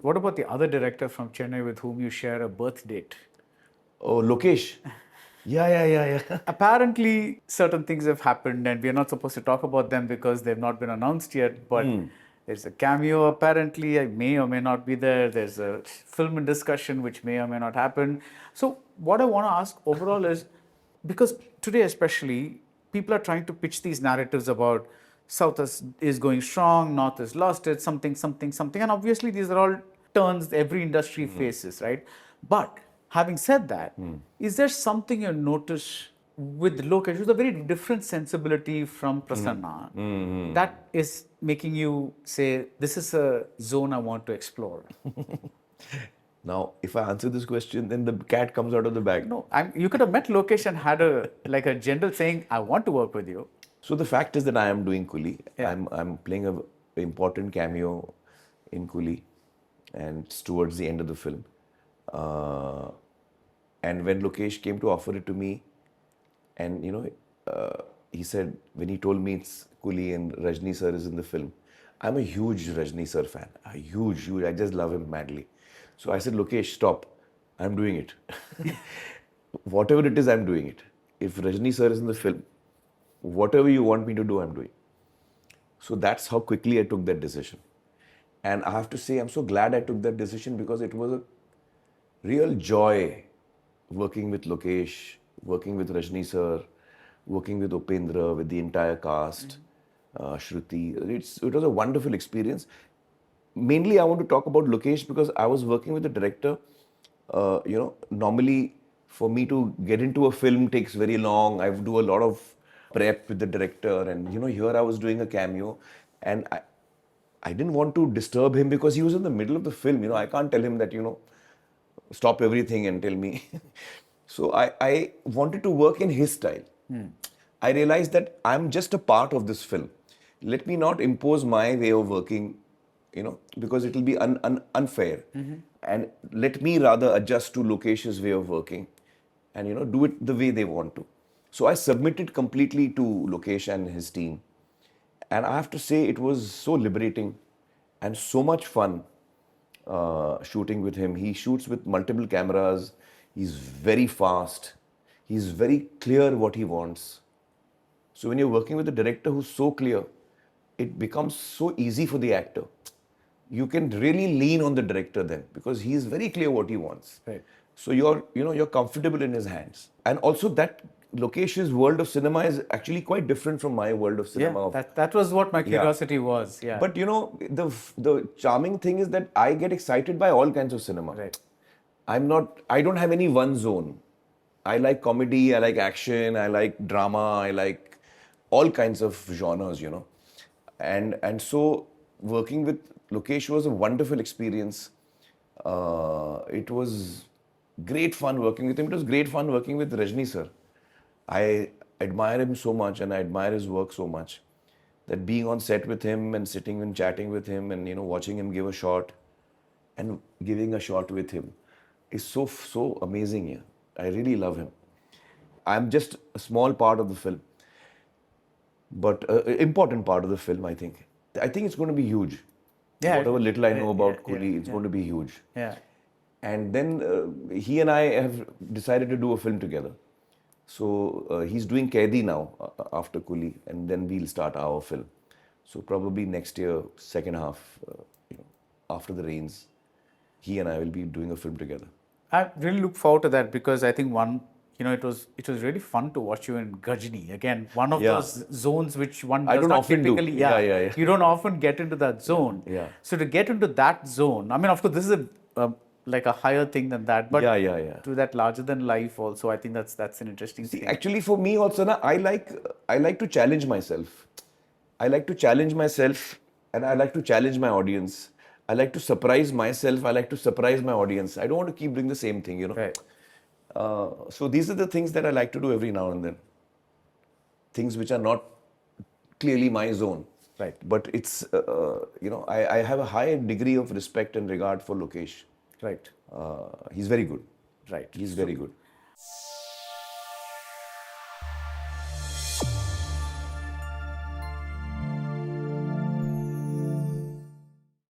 What about the other director from Chennai with whom you share a birth date? Oh, Lokesh. Yeah. Apparently, certain things have happened, and we are not supposed to talk about them because they've not been announced yet. But there's a cameo, apparently, I may or may not be there. There's a film in discussion which may or may not happen. So, what I want to ask overall is because today, especially, people are trying to pitch these narratives about South is going strong, North has lost it, something, something, something. And obviously, these are all turns every industry faces, right? But having said that, is there something you notice with Lokesh, who's a very different sensibility from Prasanna, that is making you say, this is a zone I want to explore? Now, if I answer this question, then the cat comes out of the bag. No, you could have met Lokesh and had a general saying, I want to work with you. So the fact is that I am doing Coolie. Yeah. I'm playing a important cameo in Coolie, and it's towards the end of the film. And when Lokesh came to offer it to me, and he said, when he told me it's Coolie and Rajni sir is in the film, I'm a huge Rajni sir fan. A huge. I just love him madly. So I said, Lokesh, stop. I'm doing it. Whatever it is, I'm doing it. If Rajni sir is in the film, whatever you want me to do, I'm doing. So that's how quickly I took that decision. And I have to say, I'm so glad I took that decision because it was a real joy working with Lokesh, working with Rajni sir, working with Upendra, with the entire cast, Shruti. It was a wonderful experience. Mainly, I want to talk about Lokesh because I was working with the director. Normally for me to get into a film takes very long. I do a lot of prep with the director, and here I was doing a cameo, and I didn't want to disturb him because he was in the middle of the film. I can't tell him that stop everything and tell me. So I wanted to work in his style. I realized that I'm just a part of this film. Let me not impose my way of working, because it will be unfair. And let me rather adjust to Lokesh's way of working and, do it the way they want to. So I submitted completely to Lokesh and his team. And I have to say, it was so liberating and so much fun shooting with him. He shoots with multiple cameras. He's very fast. He's very clear what he wants. So when you're working with a director who's so clear, it becomes so easy for the actor. You can really lean on the director then because he's very clear what he wants. Right. So you're comfortable in his hands. And also that Lokesh's world of cinema is actually quite different from my world of cinema. Yeah, that was what my curiosity was. Yeah. But the charming thing is that I get excited by all kinds of cinema. Right. I don't have any one zone. I like comedy, I like action, I like drama, I like all kinds of genres, And so working with Lokesh was a wonderful experience. It was great fun working with him. It was great fun working with Rajni sir. I admire him so much and I admire his work so much that being on set with him and sitting and chatting with him and watching him give a shot and giving a shot with him is so amazing. Yeah, I really love him. I'm just a small part of the film, but an important part of the film. I think it's going to be huge. Yeah, whatever little I know about Coolie, it's going to be huge. Yeah. And then he and I have decided to do a film together. So he's doing Kaidi now after Coolie, and then we'll start our film. So probably next year, second half, after the rains, he and I will be doing a film together. I really look forward to that because I think it was really fun to watch you in Gajni. Again, one of those zones which one does not typically. Yeah. You don't often get into that zone. Yeah. So to get into that zone, I mean, of course, this is like a higher thing than that. But to that larger than life also, I think that's an interesting thing. Actually, for me also, I like to challenge myself. I like to challenge myself, and I like to challenge my audience. I like to surprise myself. I like to surprise my audience. I don't want to keep doing the same thing, Right. So these are the things that I like to do every now and then. Things which are not clearly my zone. Right. But it's, I have a high degree of respect and regard for Lokesh. Right. He's very good. Right. He's very good.